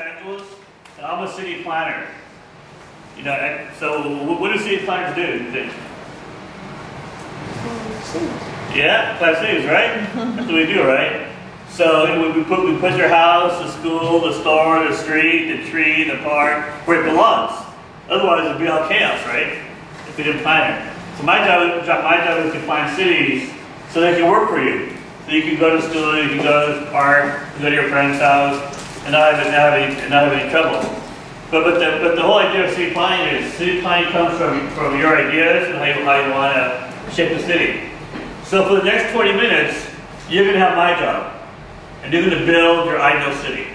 Angeles, and I'm a city planner. You know, so what do city planners do? You think? Yeah, plan cities, right? That's what we do, right? So we put your house, the school, the store, the street, the tree, the park, where it belongs. Otherwise, it'd be all chaos, right? If we didn't plan it. So my job is to plan cities so they can work for you. So you can go to school, you can go to the park, you can go to your friend's house, and not have any trouble. But the whole idea of city planning is city planning comes from your ideas and how you want to shape the city. So for the next 20 minutes, you're going to have my job, and you're going to build your ideal city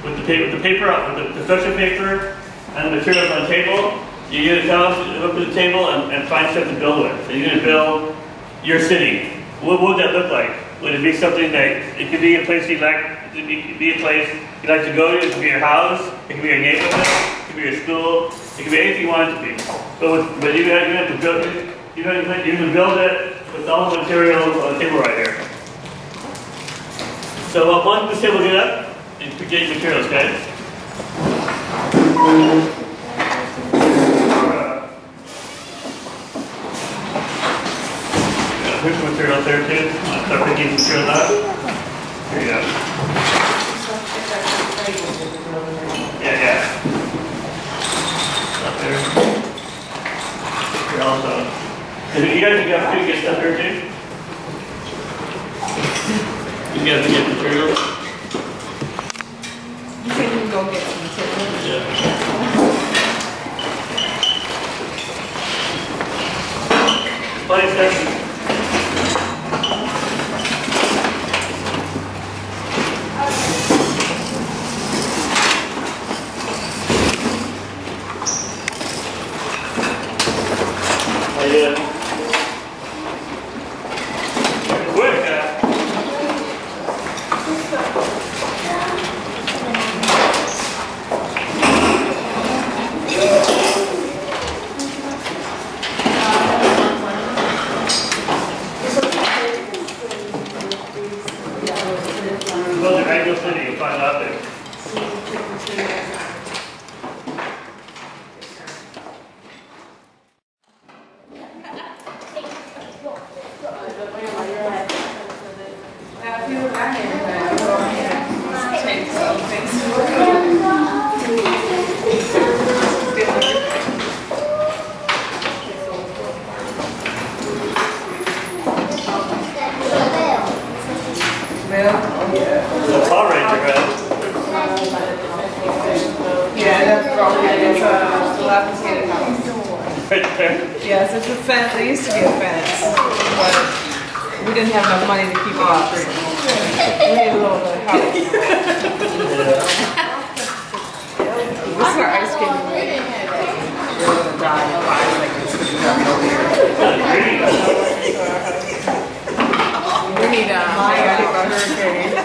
with the construction paper and the materials on the table. You're going to tell us, look at the table and find stuff to build with. So you're going to build your city. What would that look like? Would it be something that, it could be a place you'd like, it could be a place you'd like to go to, it could be your house, it could be your neighborhood, it could be your school, it could be anything you want it to be. But you have to build it, you can build it with all the materials on the table right here. So once this table get up, and get your materials, okay? Put some materials there too. I'll start picking materials out. Here you go. Yeah. Up there. Here also. You guys can get stuff there too? You guys can get materials? You said you can go get some materials? Yeah. Plenty of stuff. Yes, it's a fence. There used to be a fence, but we didn't have enough money to keep it up. We need a little bit of help. This is our ice skating rink. We're going to die in 5 seconds because we're not over here. We need a hurricane.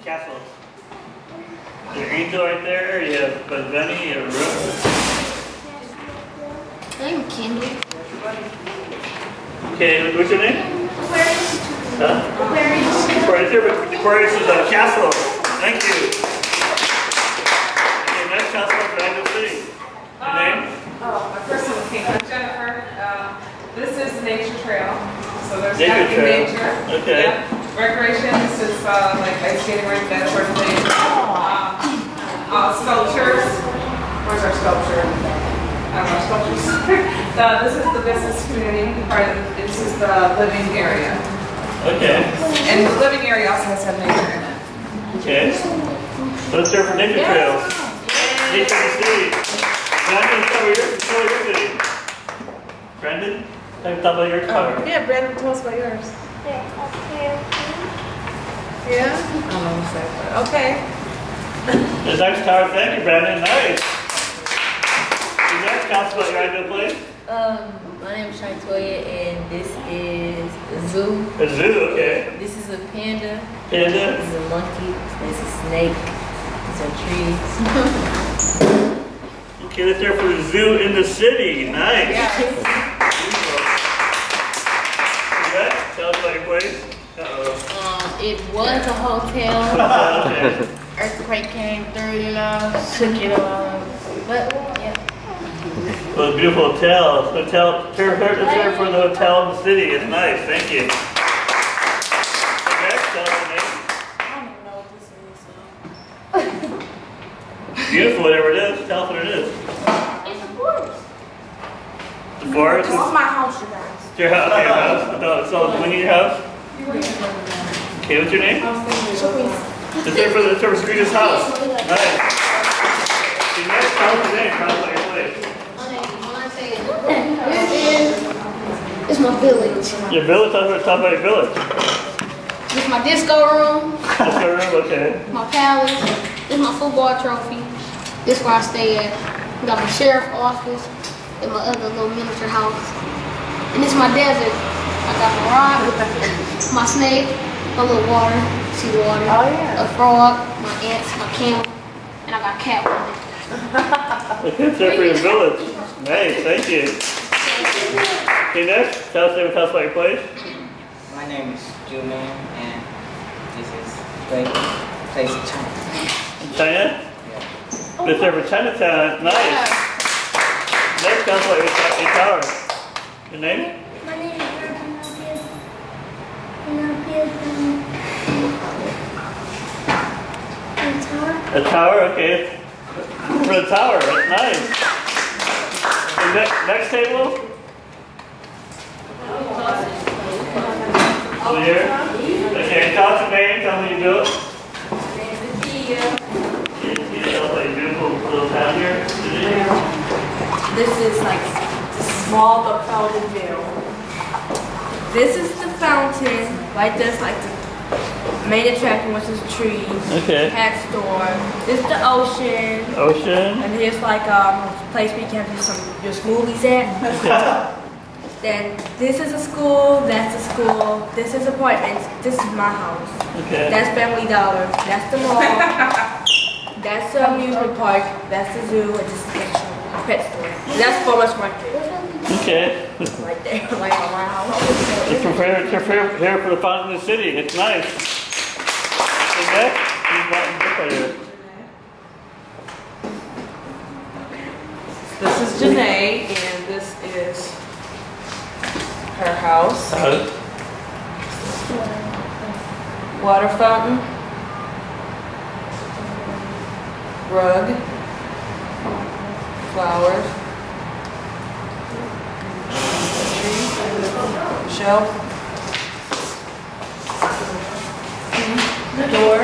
Castle. There's an angel right there. You have Bunny, you have Rojas. I'm Kendall. Okay, what's your name? Aquarius. Huh? Aquarius. Aquarius. Aquarius is a castle. Thank you. Okay, next castle for Angel City. Your name? My first name is Jennifer. This is the nature trail. So there's nature trail. Nature. Okay. Yeah. Recreation, this is like ice skating rink, that sort of thing. Sculptures. Where's our sculpture? I don't know, sculptures. This is the business community part of it. This is the living area. Okay. And the living area also has to have nature in it. Okay. Let's start for nature trails. Nature in the city. Now I'm going to cover your city. Brandon, tell me about your cover. Yeah, Brandon, tell us about yours. Yeah? I don't know what's that. Okay. The next tower, thank you, Brandon. Nice. The next council about your ideal place? My name is Shantoya, and this is a zoo. A zoo, okay. This is a panda. Panda. This is a monkey. This is a snake. These are trees. Okay, let's hear for the zoo in the city. Nice. Yes. Yeah, tell us about your place. It was a hotel. Okay. Earthquake came through, shook it all. But yeah. Well, a beautiful hotel. Let's hear for the hotel in the city. It's nice. Thank you. Next, tell us the name. I don't even know what this is. Beautiful, whatever it is. Tell us what it is. It's a forest. The forest? This is my house, you guys. It's your house? Okay, your house. No, so when you your house? Okay, what's your name? Let's hear for Sabrina's house. Nice. Okay, next, tell us your name. Tell us about your place. It's my village. Your village? Talk about your village. This is my disco room. Disco room, okay. My palace. This is my football trophy. This is where I stay at. We got my sheriff's office and my other little miniature house. And this is my desert. I got my rock, my snake, a little water. See the water? Oh, yeah. A frog, my ants, my camel, and I got cat water. Okay, that's it for your village. Nice, thank you. Okay, next, tell us about your place. My name is Gilliam, and this is the place in China. In China? Yeah. Let's hear for Chinatown. Nice. Next, tell us about your tower. Your name? My name is A tower, okay. For the tower, that's nice. And next table? Over here? Okay, tell us your name, tell me you do it. Tell us about your beautiful little town here. This is like the small but fountain view. This is the fountain, right there's like the main attraction, which is trees, Okay. pet store. This is the ocean, Ocean. and here's like a place where you can do your smoothies at. Then this is a school, that's a school, this is apartments, this is my house. Okay. That's Family Dollar, that's the mall, that's the amusement park, that's the zoo, and this is the pet store. That's Farmer's Market. Okay. Right there, like on my house. It's prepare for the fountain of the city. It's nice. And next, he's Martin right here. This is Janae, and this is her house. Water fountain. Rug. Flowers. Shelf. Door.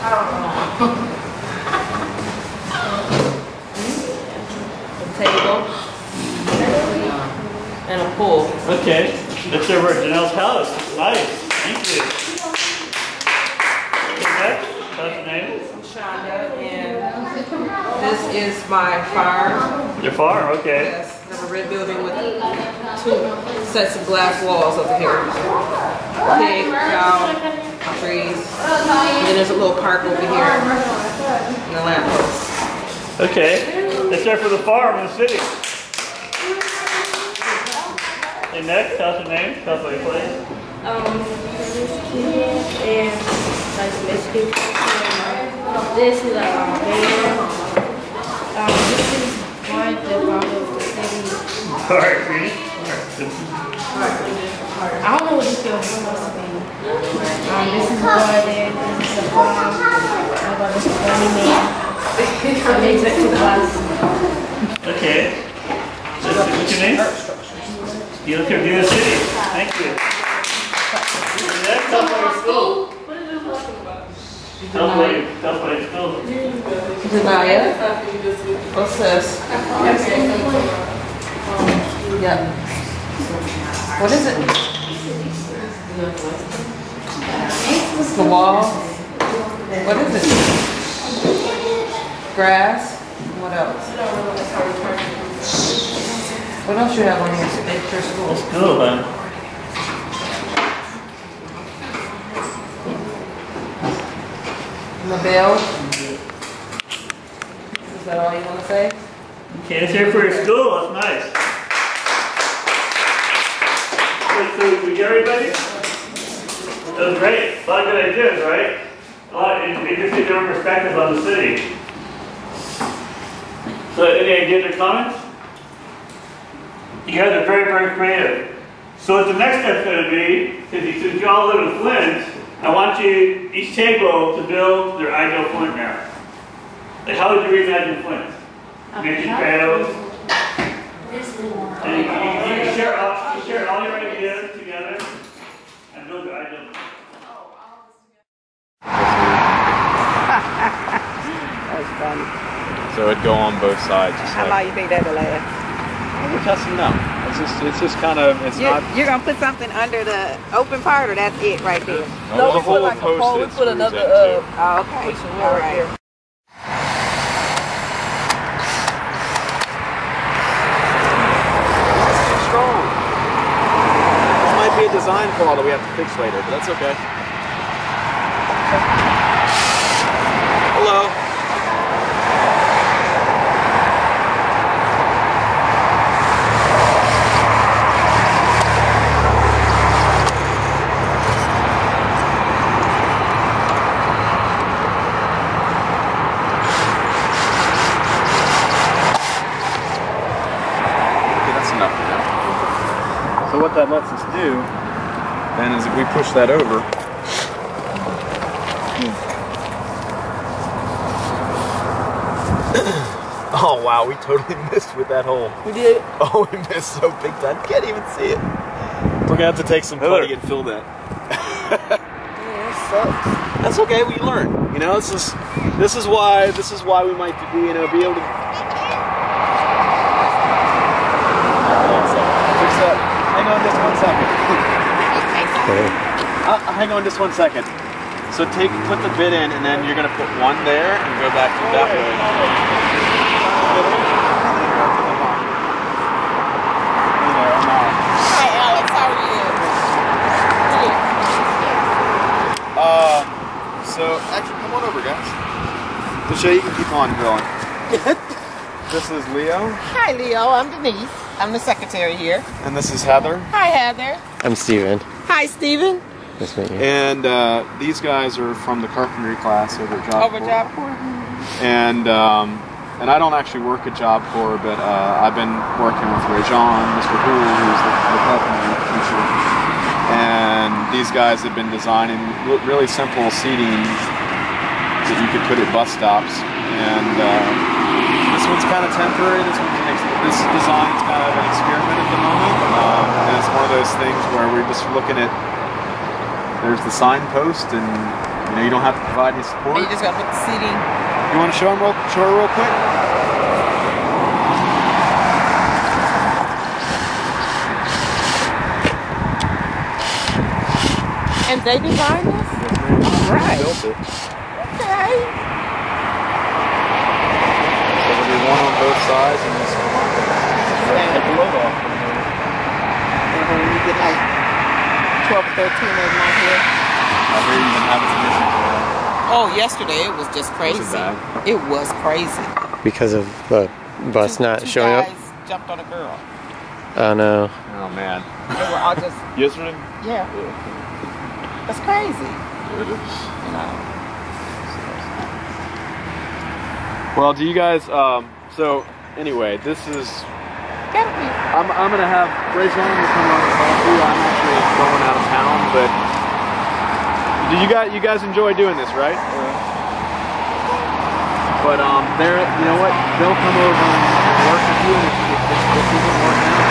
I don't know. A table. And a pool. Okay. That's over at Janelle's house. Nice. Thank you. Okay, next, what's your name? Shonda, and this is my farm. Your farm, okay. Yes, I have a red building with 2 sets of glass walls over here. Pig, cow, trees. And then there's a little park over here. And a lamppost. Okay. That's there for the farm in the city. Okay, next, tell us your name. Tell us what your place. This is kids and like Mexican culture. This is like bear. This is part of the city. Alright, I don't know what this feels supposed to be. This is garden. This is a farm. I got this funny man. I made it to class. Okay. What's your name? You look here, the city. Thank you. Next, tell us about your school. Tell us about your school. Janaya. What's this? Yep. What is it? The wall. What is it? Grass. What else? What else you have on here? It's your school. It's cool, man. And the bell. Is that all you want to say? Okay, let's hear it for your school. That's nice. So we get everybody? That was great. A lot of good ideas, right? A lot of interesting different perspectives on the city. So any ideas or comments? You guys are very, very creative. So what the next step's going to be, since you all live in Flint, I want you, each table, to build their ideal Flint now. Like, how would you reimagine Flint? Making panels. And you can share all your ideas together and build your ideal Flint. That's funny. So it'd go on both sides. Just How long you think that'll last? We're testing out. It's just kind of, You're gonna put something under the open part, or that's it right there? No, the whole post. We put another, oh, okay. all right. Strong. This might be a design flaw that we have to fix later, but that's okay. Hello. So what that lets us do then is if we push that over, oh wow, we totally missed with that hole. We did. Oh, we missed so big time. Can't even see it. We're gonna have to take some putty and fill that. Yeah, that sucks. That's okay. We learn. You know, this is why we might be able to. Fix that. Hang on just 1 second. Hang on just 1 second. So put the bit in, and then you're gonna put one there and go back to that way. Hi, Alex. How are you? So actually, come on over, guys. Michelle, you can keep on going. This is Leo. Hi, Leo. I'm Denise. I'm the secretary here. And this is Heather. Hi, Heather. I'm Steven. Hi, Steven. Nice to meet you. And these guys are from the carpentry class over at Job Corps. Job Corps. And I don't actually work at Job Corps, but I've been working with Rojas, Mr. Hool, who's the carpentry teacher. And these guys have been designing really simple seating that you could put at bus stops. And this one's kind of temporary. This design's kind of an experiment at the moment. And it's one of those things where we're just looking at, there's the signpost, and you don't have to provide any support. You just gotta put the seating. You want to show her real quick? And they designed this? Yes, ma'am. All right. Built it. Okay. So there'll be one on both sides, and this one. Take the load off. You get like 12 or 13 of them out here. I hear you've been having some issues with that. Oh, yesterday it was just crazy. Was it bad? It was crazy. Because of the bus not Two showing up? guys jumped on a girl. Oh no. Oh man. They were all just, Yesterday? yeah. That's crazy. It is. You know. Well, do you guys? So anyway, this is. Gotta be. I'm gonna have Ray John to come on and talk to you. I'm actually going out of town, but you guys enjoy doing this, right? But they're, you know what? They'll come over and work with you, and if it doesn't work out,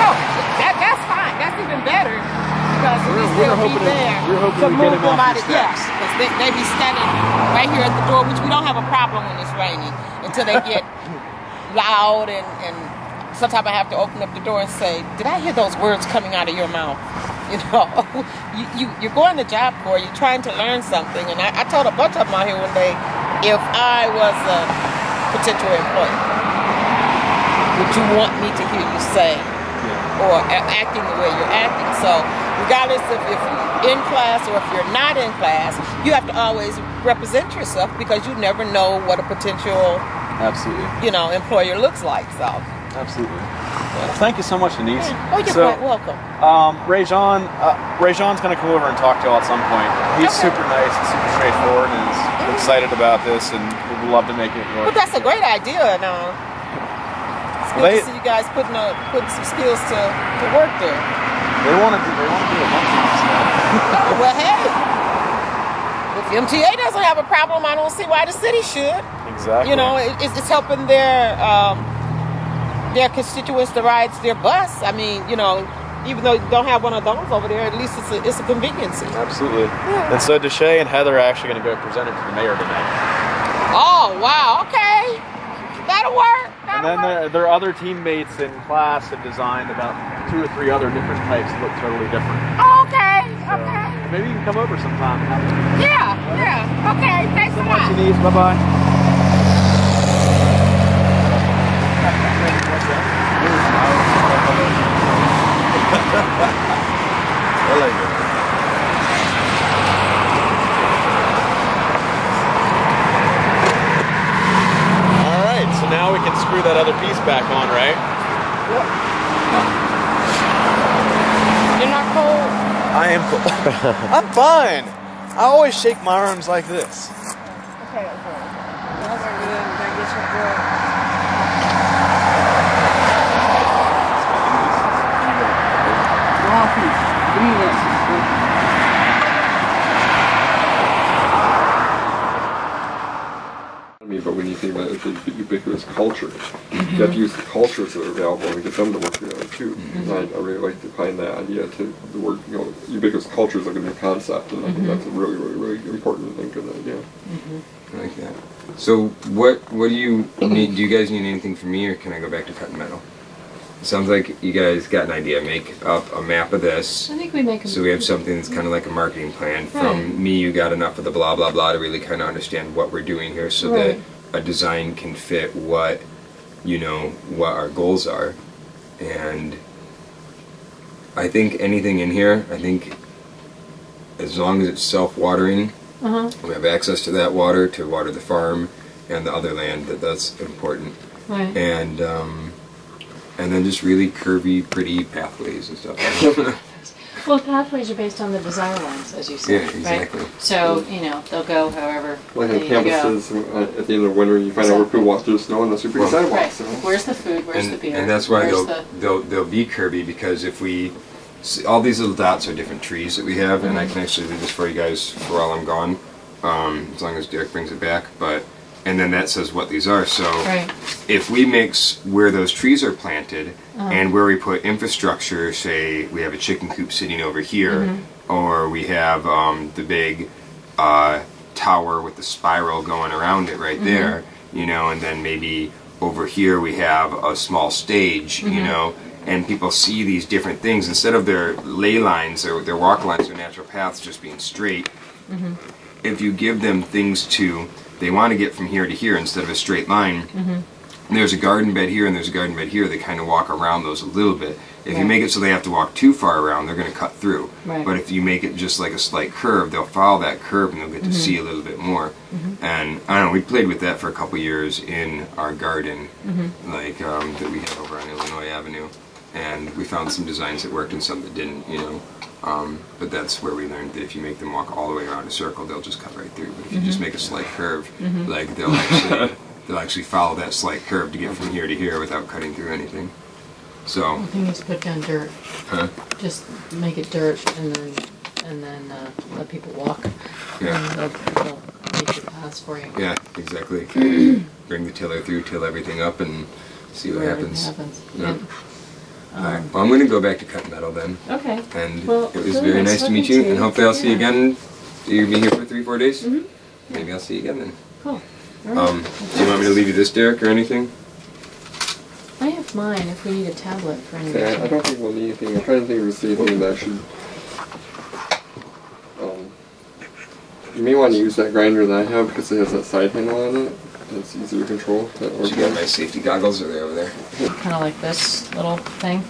Oh, that's fine. That's even better. Because at least they'll be there we're hoping to to get move him them off out the of, yeah. steps. Because they be standing right here at the door, which we don't have a problem when it's raining, until they get loud, and sometimes I have to open up the door and say, did I hear those words coming out of your mouth? You know, you're going to Job Corps, you're trying to learn something, and I told a bunch of them out here one day, if I was a potential employee, would you want me to hear you say, or acting the way you're acting? So regardless of if you're in class or if you're not in class, you have to always represent yourself, because you never know what a potential Absolutely. you know, employer looks like. So. Absolutely. Well, thank you so much, Denise. Oh, you're quite welcome. Rayjon's going to come over and talk to y'all at some point. He's super nice and super straightforward and is excited about this and would love to make it work. But that's a great idea, and it's good to see you guys putting some skills to work there. They want to do a bunch of stuff. Well, hey, if MTA doesn't have a problem, I don't see why the city should. Exactly. You know, it's helping their constituents to ride their bus. I mean, you know, even though you don't have one of those over there, at least it's a convenience. Absolutely. Yeah. And so Deshay and Heather are actually going to go present it to the mayor tonight. Oh, wow. Okay. That'll work. And then their other teammates in class have designed about 2 or 3 other different types that look totally different. Oh, okay. So Okay. maybe you can come over sometime and have a look. Yeah. Okay. Thanks so much. Denise. Bye-bye. I like it. All right, so now we can screw that other piece back on, right? Yep. You're not cold? I am cold. I'm fine. I always shake my arms like this. Okay. That's good. That gets your girl. But when you think about it, it's a ubiquitous culture. You have to use the cultures that are available and get them to work together too. And I really like to find that idea to the word, you know, ubiquitous cultures are going to be a concept, and I think that's a really, really, really important and good idea. I like that. So what do you need? Do you guys need anything from me, or can I go back to cutting metal? It sounds like you guys got an idea. Make up a map of this. I think we make So we have something that's kind of like a marketing plan. From me, you got enough of the blah blah blah to really kind of understand what we're doing here, so that a design can fit what, you know, what our goals are. And I think anything in here, I think as long as it's self-watering, we have access to that water to water the farm and the other land, that's important. Right. And then just really curvy, pretty pathways and stuff. Well, pathways are based on the desire lines, as you said, Yeah, exactly. right? So, you know, they'll go however Like they on campuses, at the end of winter, you find out where people walk through the snow and that's super sidewalks. Right. So. Where's the food? Where's the beer? And that's why Where's they'll be curvy, because if we see, all these little dots are different trees that we have, and I can actually do this for you guys for while I'm gone, as long as Derek brings it back. And then that says what these are. So if we mix where those trees are planted and where we put infrastructure, say we have a chicken coop sitting over here, or we have the big tower with the spiral going around it right there, you know, and then maybe over here we have a small stage, you know, and people see these different things instead of their ley lines, their walk lines, their natural paths just being straight. If you give them things they want to get from here to here instead of a straight line. There's a garden bed here and there's a garden bed here. They kind of walk around those a little bit. If you make it so they have to walk too far around, they're going to cut through. But if you make it just like a slight curve, they'll follow that curve and they'll get to see a little bit more. And I don't know, we played with that for a couple years in our garden, like that we have over on Illinois Avenue. And we found some designs that worked and some that didn't, you know. But that's where we learned that if you make them walk all the way around a circle, they'll just cut right through. But if you just make a slight curve, like they'll actually follow that slight curve to get from here to here without cutting through anything. So The thing is to put down dirt. Just make it dirt and then let people walk. And they'll make the paths for you. Yeah, exactly. Bring the tiller through, till everything up, and see what happens. Yeah. Alright, well, I'm going to go back to cut metal then. Okay. And well, it was very nice to meet you, and hopefully I'll see you again. You'll be here for 3-4 days? Maybe I'll see you again then. Cool. Do you want me to leave you this, Derek, or anything? I have mine if we need a tablet for anything. Yeah, I don't think we'll need anything. I'm trying to think of anything that should. You may want to use that grinder that I have because it has that side handle on it. It's easier to control. You got my safety goggles, are they over there? Kind of like this little thing.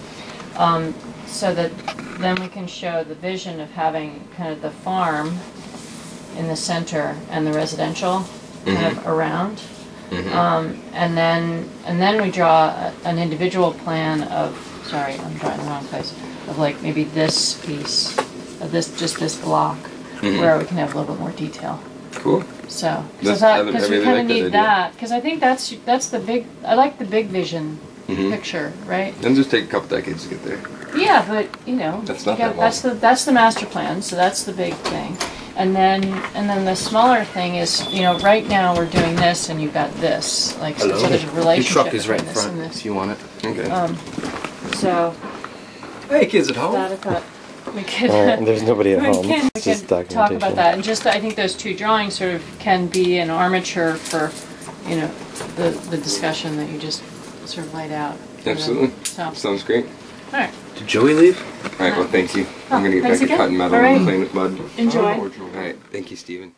So that then we can show the vision of having kind of the farm in the center and the residential kind of around. And then we draw an individual plan of, sorry, I'm drawing the wrong place, of like maybe this piece, of just this block, where we can have a little bit more detail. Cool. So, because we kind of need that, because I think that's the big, I like the big vision picture, right? And just take a couple decades to get there. Yeah, but you know, that's not that long. That's the master plan, so that's the big thing. And then the smaller thing is, you know, right now we're doing this, and you've got this, like so there's a relationship. Your truck is right in between this front and this. if you want it. Okay. So. Hey, kids at home. That I thought we could. There's nobody at home. We can talk about documentation. that, and just I think those two drawings sort of can be an armature for, you know, the discussion that you just sort of laid out. Absolutely. So. Sounds great. All right. Did Joey leave? All right. Well, thank you. I'm gonna get back to again. cutting metal All right. and playing with mud. Enjoy. All right. Thank you, Stephen.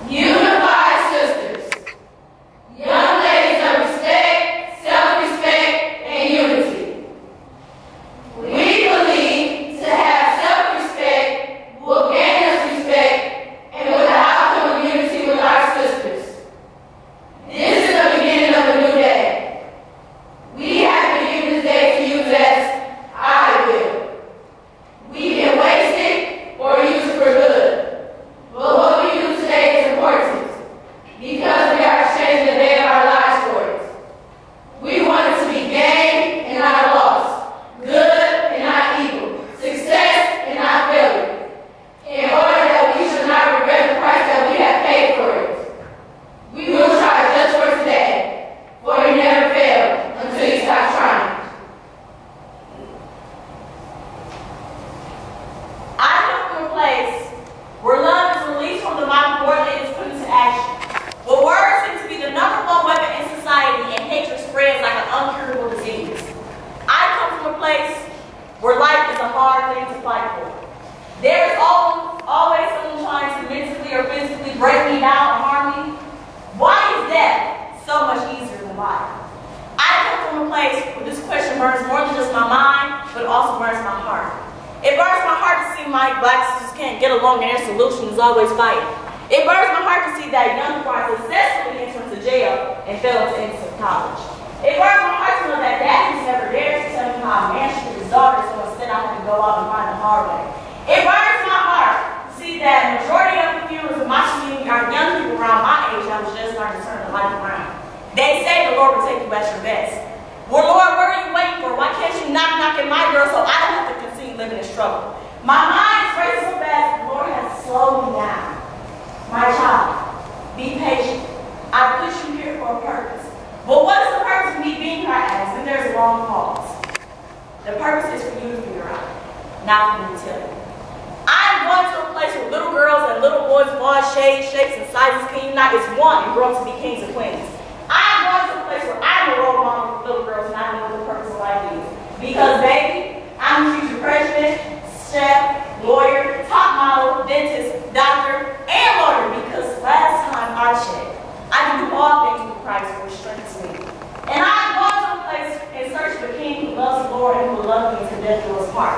Unified sisters, young ladies of respect, self-respect, and unity. We believe to have self-respect will gain us respect, and without come of unity with our sisters. This is the beginning of a new day. We have been given this day to use as I will. We can waste it or use it for good. But what we do today is important because we are exchanging the day of our lives for it. We want it to be gain and not loss, good and not evil, success and not failure, in order that we should not regret the price that we have paid for it. We will try just for today, for you never fail until you stop trying. I come from a place where love is released from the mind before it is put into action. Where words seem to be the #1 weapon in society and hatred spreads like an uncurable disease. I come from a place where life is a hard thing to fight for. There is always someone trying to mentally or physically break me down or harm me. Why is death so much easier than life? I come from a place where this question burns more than just my mind, but it also burns my heart. It burns my heart to see my black sisters can't get along and their solution is always fighting. It burns my heart to see that young people are successfully entering into jail and fail to enter college. It burns my heart to know that daddies never dares to tell me how a man should treat his daughter, so instead I have to go out and find the hard way. It burns my heart to see that the majority of the funerals in my community are young people around my age that was just starting to turn the life around. They say the Lord will take you at your best. Well, Lord, what are you waiting for? Why can't you knock at my door so I don't have to continue living in struggle? My mind is racing so fast, the Lord has slowed me down. My child, be patient. I put you here for a purpose. But what is the purpose of me being here as when there's a long pause? The purpose is for you to figure out, not for me to tell you. I'm going to a place where little girls and little boys of all shades, shapes, and sizes can unite as one and grow up to be kings and queens. I'm going to a place where I'm a role model for little girls and I know what the purpose of life is. Because, baby, I'm a future president, chef, lawyer, top model, dentist, doctor, and lawyer. Because last time I checked, I can do all things through Christ which strengthens me. And I'm going to a place in search of a king who loves the Lord and who will love me to death through his heart.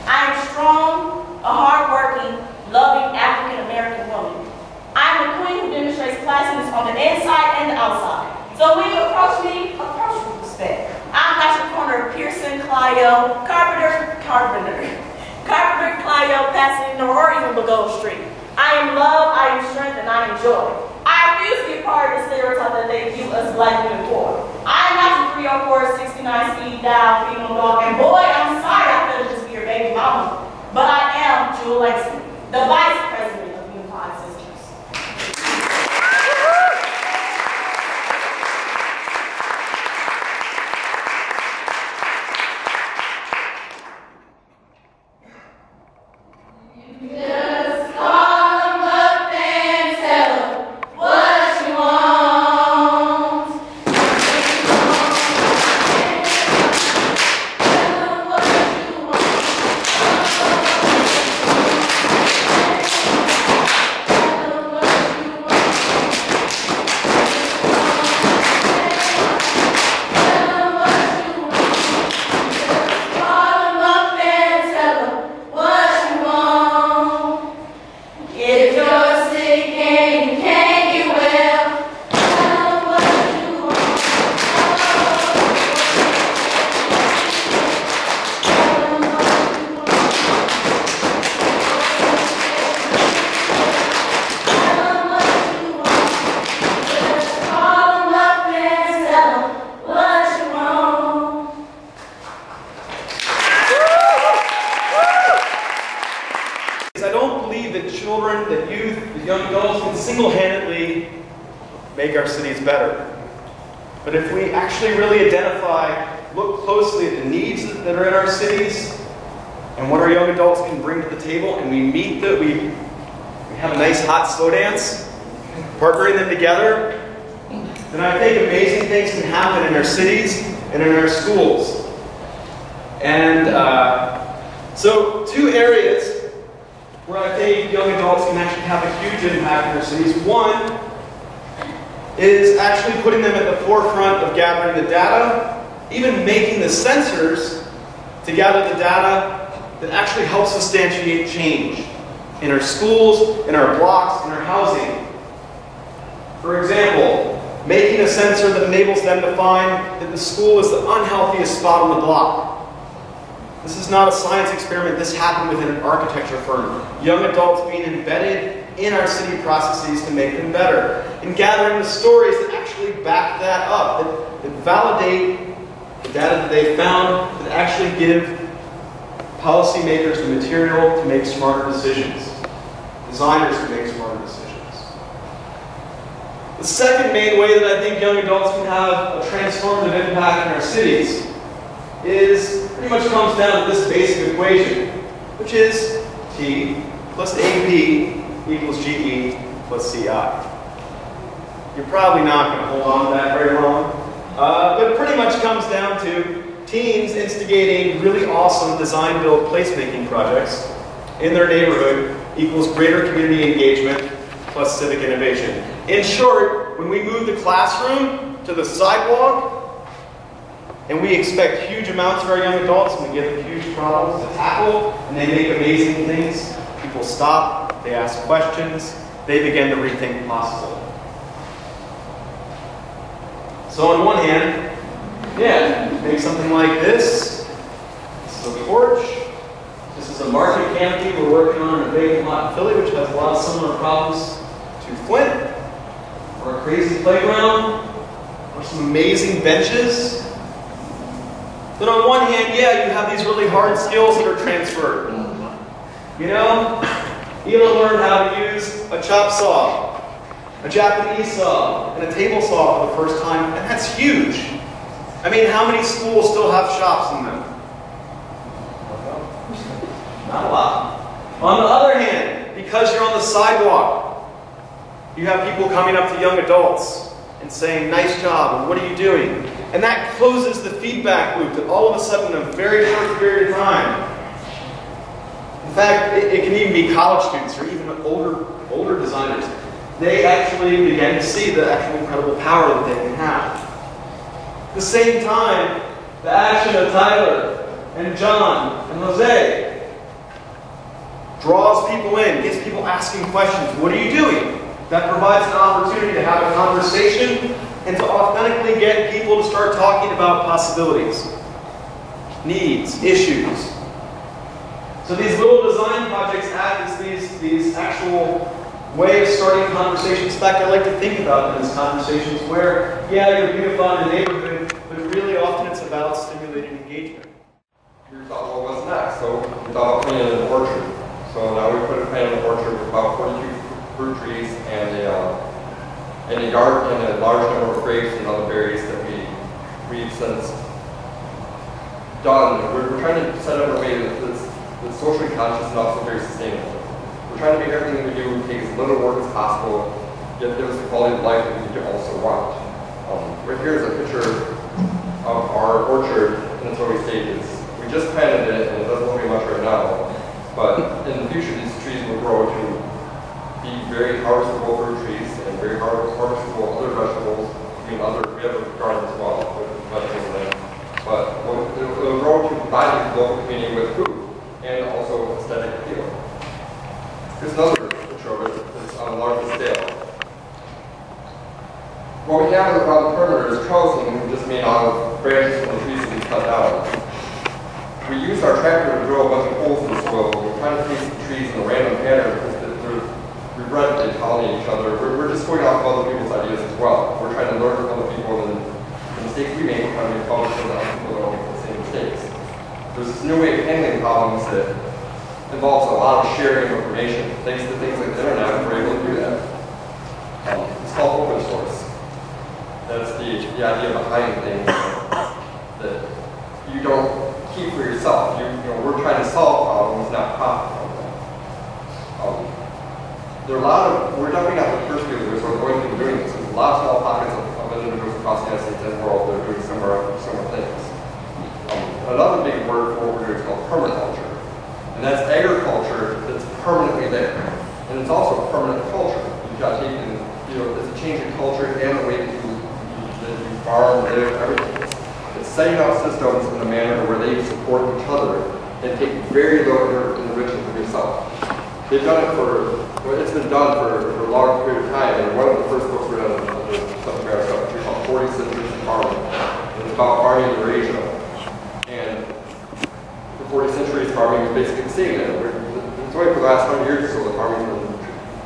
I am strong, a hardworking, loving African-American woman. I'm the queen who demonstrates classiness on the inside and the outside. So when you approach me, approach with respect. I'm not your corner of Pearson, Clio, Carpenter, Clio, Pasadena, or even Lagoa Street. I am love, I am strength, and I am joy. I refuse to be a part of the stereotype that they view us black women for. I am not your 304, 69 speed down, female dog, and boy, I'm sorry I could just be your baby mama. But I am Jewel Langston, the vice president of Unified Sisters. Just call them up and tell them what you want. Tell them what you want. that youth, that young adults can single-handedly make our cities better. But if we actually really identify, look closely at the needs that are in our cities and what our young adults can bring to the table, and we meet that, we have a nice hot slow dance, partnering them together, then I think amazing things can happen in our cities and in our schools. And so 2 areas where I think young adults can actually have a huge impact in our cities. One is actually putting them at the forefront of gathering the data, even making the sensors to gather the data that actually helps substantiate change in our schools, in our blocks, in our housing. For example, making a sensor that enables them to find that the school is the unhealthiest spot on the block. This is not a science experiment. This happened within an architecture firm. Young adults being embedded in our city processes to make them better. And gathering the stories that actually back that up, that validate the data that they found, that actually give policymakers the material to make smarter decisions. Designers to make smarter decisions. The second main way that I think young adults can have a transformative impact in our cities is pretty much comes down to this basic equation, which is T plus AP equals GE plus CI. You're probably not going to hold on to that very long, but it pretty much comes down to teens instigating really awesome design-build placemaking projects in their neighborhood equals greater community engagement plus civic innovation. In short, when we move the classroom to the sidewalk, and we expect huge amounts of our young adults, and we give them huge problems to tackle, and they make amazing things, people stop, they ask questions, they begin to rethink the possible. So on one hand, yeah, make something like this. This is a porch. This is a market canopy we're working on in a vacant lot in Philly, which has a lot of similar problems to Flint, or a crazy playground, or some amazing benches. But on one hand, yeah, you have these really hard skills that are transferred. You know, you learn how to use a chop saw, a Japanese saw, and a table saw for the first time, and that's huge. I mean, how many schools still have shops in them? Not a lot. On the other hand, because you're on the sidewalk, you have people coming up to young adults and saying, "Nice job," and "What are you doing?" And that closes the feedback loop that all of a sudden in a very short period of time. In fact, it can even be college students or even older designers. They actually begin to see the actual incredible power that they can have. At the same time, the action of Tyler and John and Jose draws people in, gets people asking questions. What are you doing? That provides an opportunity to have a conversation and to authentically get people to start talking about possibilities, needs, issues. So these little design projects act as these actual way of starting conversations. In fact, I like to think about them as conversations where, yeah, you're beautifying the neighborhood, but really often it's about stimulating engagement. We thought, well, what's next? So we thought of planting an orchard. So now we put a plant in an orchard with about 42 fruit trees and a yard and a large number of grapes and other berries that we've since done. We're trying to set up a way that's socially conscious and also very sustainable. We're trying to make everything we do take as little work as possible, yet give us the quality of life that we also want. Right here is a picture of our orchard in its early stages. We just planted it and it doesn't look very much right now, but in the future these trees will grow to be very harvestable fruit trees and very harvestable other vegetables. We have a garden as well with vegetables in it. But it'll grow to provide the local community with food and also aesthetic appeal. Here's another picture of it that's on a larger scale. What we have around the perimeter is trellising just made out of branches from the trees that we cut down. We used our tractor to drill a bunch of holes in the soil. We're trying to place the trees in a random pattern because we read they pollinate each other. We're just going off of other people's ideas as well. We're trying to learn from other people and the mistakes we make, we're trying to make published so that other people don't make the same mistakes. There's this new way of handling problems that involves a lot of sharing of information. Thanks to things like the internet, we're able to do that. It's called open source. That's the idea behind things that you don't keep for yourself. We're trying to solve problems, not profit from them. There are a lot of, we're definitely not the first people who are going to be doing this. There's a lot of small pockets of individuals across the United States and the world that are doing similar things. Another big word for what we're doing is called permaculture. And that's agriculture that's permanently there. And it's also a permanent culture. You've got taken, it's a change in culture and the way that you farm, live, everything. It's setting up systems in a manner where they support each other and take very little enrichment from yourself. They've done it it's been done for a long period of time. And one of the first books we read on the subject matter stuff is called 40 Centuries of Farming. It's about farming in Eurasia. And for 40 centuries, farming was basically the same. It's only for the last 100 years or so that farming's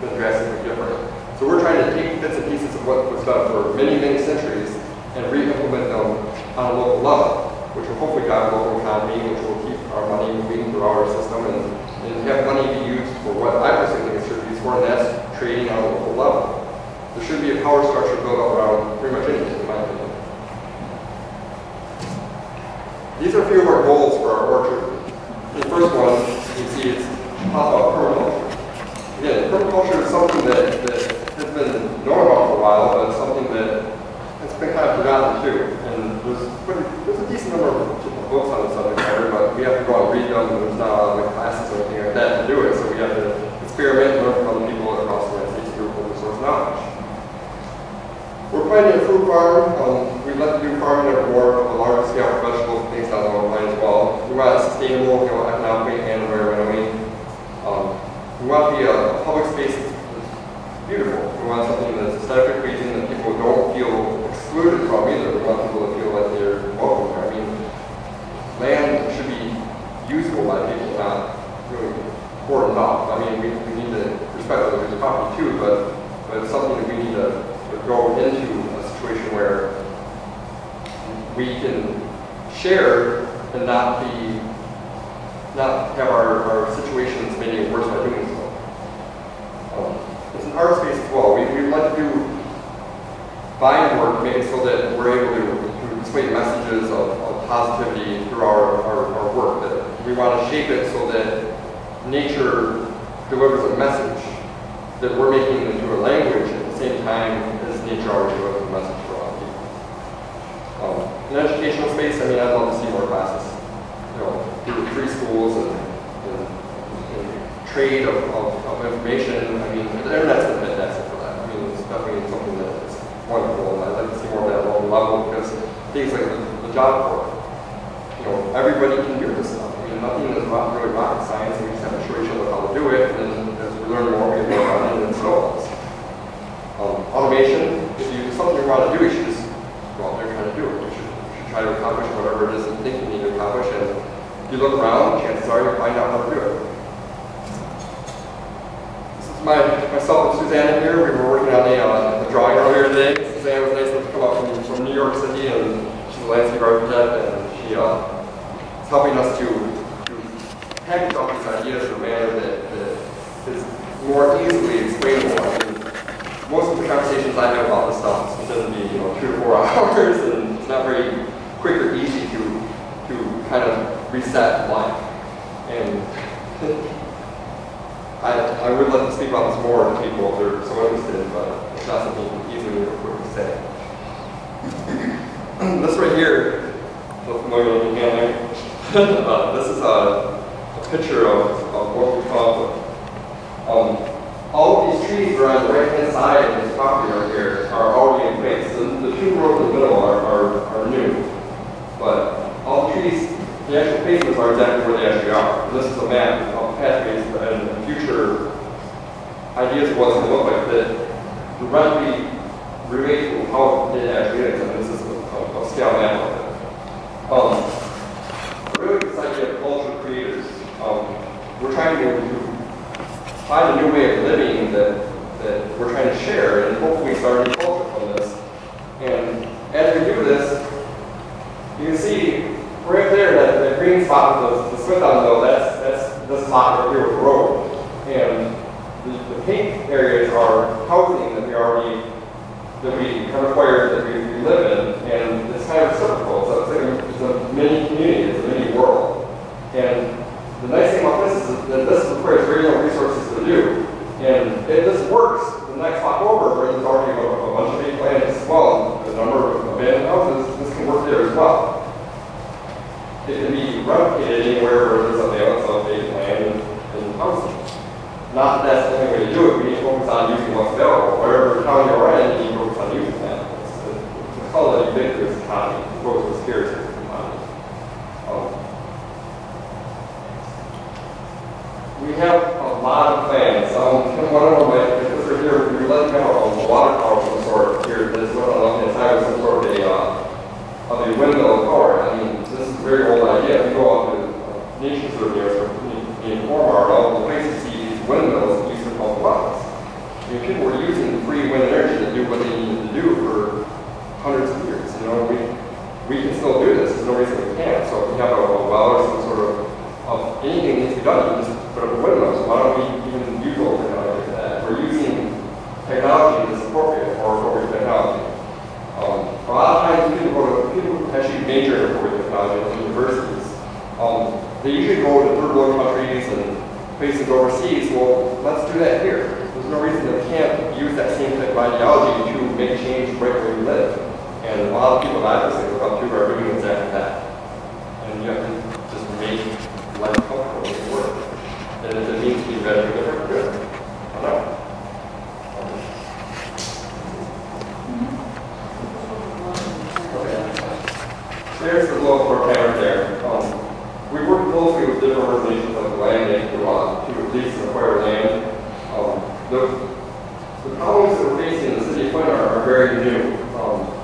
been drastically different. So we're trying to take bits and pieces of what was done for many, many centuries and re-implement them on a local level, which will hopefully guide the local economy, which will keep our money moving through our system and have money be used for what I personally think it should be used for, and that's trading on a local level. There should be a power structure built up around pretty much anything, in my opinion. These are a few of our goals for our orchard. The first one, you can see, it's talk about permaculture. Again, permaculture is something that has been known about for a while, but it's something that has been kind of forgotten too. And there's a decent number of books on the subject matter, but we have to go out and read them, and there's not a lot of classes or anything like that to do it, so we have to experiment and learn from other people across the United States through open source knowledge. We're planning a fruit farm. We'd like to do farming at more of a larger scale for vegetables and things down the line as well. We want it sustainable, economically and environmentally. We want to be a public space that's beautiful. We want something that's aesthetically pleasing that people don't feel excluded from either. We want people to feel like they're welcome there. I mean, land should be usable by people, not really cordoned off. I mean, we need to respect other people's property too, but it's something that we need to go into a situation where we can share and not have our situations made any worse by doing so. It's an art space as well. We'd like to do fine work made so that we're able to display messages of positivity through our work. That we want to shape it so that nature delivers a message that we're making it into a language at the same time as nature already delivers a message for a lot of people. In educational space, I mean, I'd love to see more classes. Through free schools and trade of information. I mean, the internet's been fantastic for that. I mean, it's definitely something that is wonderful, and I'd like to see more of that at a local level because things like the job corps, everybody can do this stuff. I mean, nothing is really rocket science, and we just have to show each other how to do it, and then as we learn more, we get more on it, and so on. Automation, if you something you want to do, you should just go out there and try to do it. You should try to accomplish whatever it is you think you need to accomplish, and if you look around, chances are you'll find out how to do it. This is myself and Susannah here. We were working on a drawing earlier today. Susannah was nice enough to come up from New York City, and she's a landscape architect, and she is helping us to package all these ideas in a manner that is more easily explainable. I mean, most of the conversations I have about this stuff is going to be 2 to 4 hours, and it's not very quick or easy to kind of reset life. And I would like to speak about this more to people if they're so interested, but it's not something easily or quick to say. This right here, so familiar with the hand there. This is a picture of what we found. All of these trees that are on the right-hand side of this property right here are already in place. The 2 rows in the middle are new. But all the trees, the actual places are exactly where they actually are. And this is a map of pathways and future ideas of what it's going to look like that directly relate to how it actually is. And this is a scale map of it. I really like this idea of cultural creators. We're trying to find a new way of living that we're trying to share and hopefully start a new culture from this. And as we do this, you can see right there that green spot with the Smith on though, that's the spot right here with areas are housing that we have acquired, that we live in, and it's kind of reciprocal. So it's a mini community, it's a mini world. And the nice thing about this is that this requires very little resources to do. And if this works, the next block over, where there's already a bunch of vacant land as well, the number of abandoned houses, this can work there as well. It can be replicated anywhere where there's a balance of vacant land and housing. Not that that's the only way to do it. We need to focus on using what's available. Whatever town you're in, you need to focus on using that. It's called a ubiquitous economy, as opposed to a scarcity economy. We have a lot of plans. One of them, like this right here, we let go of a water tower of some sort here. This one on the side with some sort of a windmill power. I mean, this is a very old idea. If you go out to nature surveys or in Walmart, all the places see these windmills used to pump wells. I mean, people were using free wind energy to do what they needed to do for hundreds of years. You know, we can still do this. There's no reason we can't. So if we have a well or some sort of anything needs to be done, you just put up a windmill. So why don't we even use old technology for that? We're using technology that's appropriate for appropriate technology. A lot of times people actually major in appropriate technology at universities. They usually go to third world countries and places overseas. Well, let's do that here. There's no reason that we can't use that same type of ideology to make change right where we live. And a lot of people that I look up to are doing exactly that. And you have to just make life comfortable and work. And if it means to be better, different, good. I don't know. There's the local program there. We work closely with different organizations like the Land Bank to lease and acquire land. The problems that we're facing in the city of Flint are very new.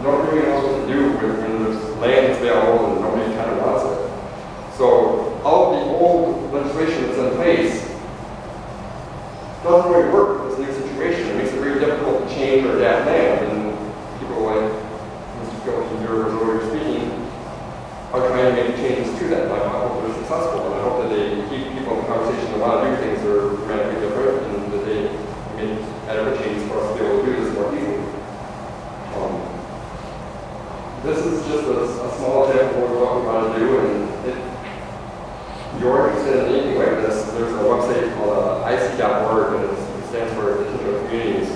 Nobody really knows what to do when there's land that's available and nobody kind of wants it. So all the old legislation that's in place doesn't really work in this new situation. It makes it very difficult to change or adapt land. And people like Mr. Gilliam, you're speaking, are trying to make changes to that. I hope they're successful, and I hope that they keep people in the conversation that want to do things that are dramatically different, and that they make adequate changes for us to be able to do this more easily. This is just a small example of what we want to do, and if you're interested in anything like this, there's a website called IC.org, and it stands for Intentional Communities.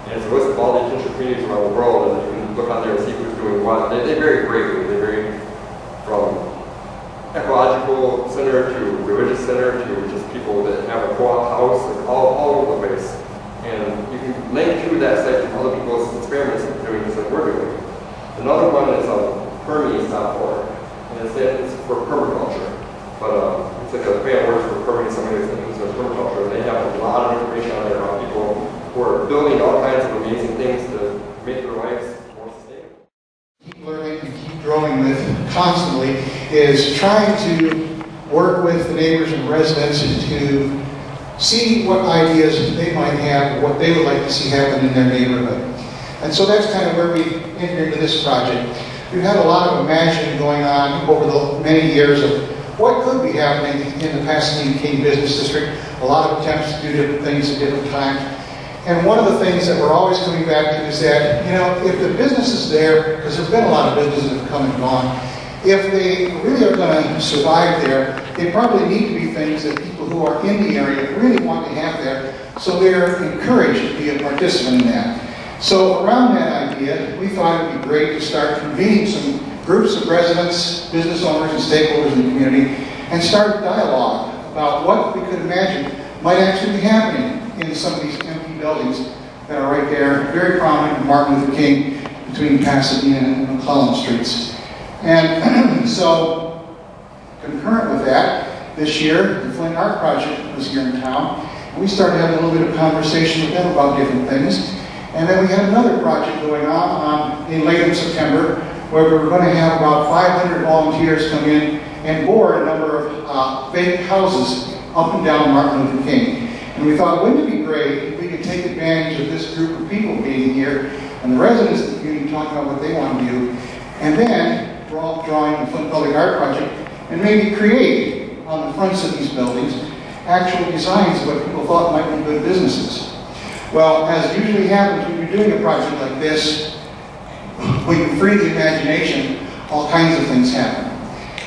And it's a list of all the intentional communities around the world, and you can look on there and see who's doing what. They vary greatly. They vary from ecological center to religious center to just people that have a co-op house, and all over the place. And you can link to that site from other people's experiments of doing this that we're doing. Another one is permies.org, and it stands for permaculture. But it's like a bad word for permitting somebody that's interested in permaculture. They have a lot of information on there about people who are building all kinds of amazing things to make their lives more sustainable. Keep learning and keep growing with constantly is trying to work with the neighbors and residents to see what ideas they might have, what they would like to see happen in their neighborhood. And so that's kind of where we enter into this project. We've had a lot of imagining going on over the many years of what could be happening in the Pasadena King Business District. A lot of attempts to do different things at different times. And one of the things that we're always coming back to is that, you know, if the business is there, because there have been a lot of businesses that have come and gone, if they really are going to survive there, they probably need to be things that people who are in the area really want to have there, so they're encouraged to be a participant in that. So around that idea, we thought it would be great to start convening some groups of residents, business owners, and stakeholders in the community, and start a dialogue about what we could imagine might actually be happening in some of these empty buildings that are right there, very prominent in Martin Luther King, between Pasadena and McClellan Streets. And so, concurrent with that, this year, the Flint Art Project was here in town, and we started having a little bit of conversation with them about different things. And then we had another project going on in late September, where we were going to have about 500 volunteers come in and board a number of vacant houses up and down Martin Luther King. And we thought, wouldn't it be great if we could take advantage of this group of people being here and the residents of the community talking about what they want to do, and then we're all drawing the Flint Public Art Project and maybe create on the fronts of these buildings actual designs of what people thought might be good businesses. Well, as usually happens when you're doing a project like this, when you free the imagination, all kinds of things happen.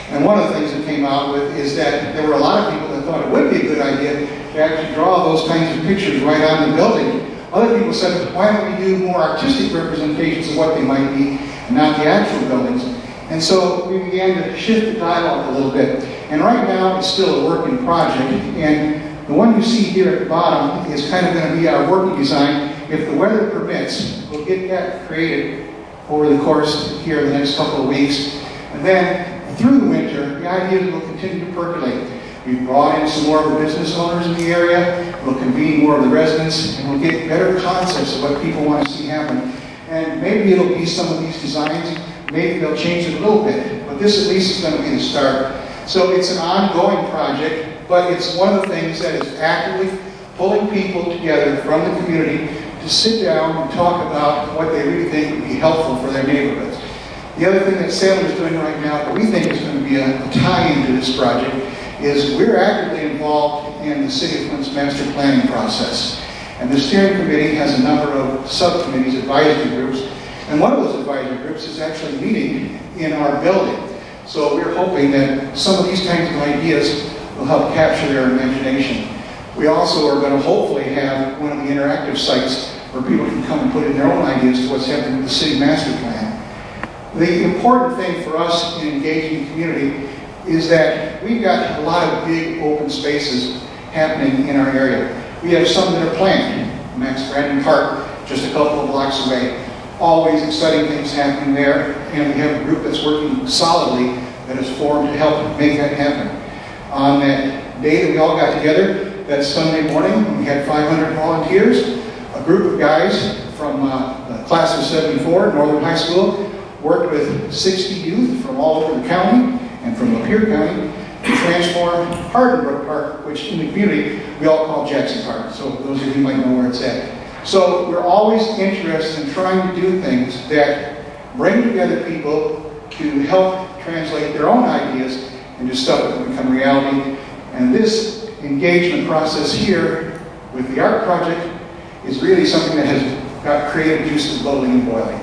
And one of the things that came out with is that there were a lot of people that thought it would be a good idea to actually draw those kinds of pictures right on the building. Other people said, why don't we do more artistic representations of what they might be, and not the actual buildings? And so we began to shift the dialogue a little bit. And right now, it's still a working project. And the one you see here at the bottom is kind of going to be our working design. If the weather permits, we'll get that created over the course here in the next couple of weeks. And then through the winter, the ideas will continue to percolate. We've brought in some more of the business owners in the area. We'll convene more of the residents, and we'll get better concepts of what people want to see happen. And maybe it'll be some of these designs. Maybe they'll change it a little bit, but this at least is going to be the start. So it's an ongoing project, but it's one of the things that is actively pulling people together from the community to sit down and talk about what they really think would be helpful for their neighborhoods. The other thing that Salem is doing right now that we think is going to be a tie-in to this project is we're actively involved in the City of Flint's master planning process. And the steering committee has a number of subcommittees, advisory groups, and one of those advisory groups is actually meeting in our building. So we're hoping that some of these kinds of ideas will help capture their imagination. We also are going to hopefully have one of the interactive sites where people can come and put in their own ideas to what's happening with the city master plan. The important thing for us in engaging the community is that we've got a lot of big open spaces happening in our area. We have some that are planned. Max Brandon Park, just a couple of blocks away. Always exciting things happening there, and we have a group that's working solidly that is formed to help make that happen. On that day that we all got together, that Sunday morning, we had 500 volunteers. A group of guys from the class of 74, Northern High School, worked with 60 youth from all over the county and from Lapeer County to transform Hardenbrook Park, which in the community we all call Jackson Park. So those of you might know where it's at. So we're always interested in trying to do things that bring together people to help translate their own ideas into stuff that will become reality. And this engagement process here with the art project is really something that has got creative juices bubbling and boiling.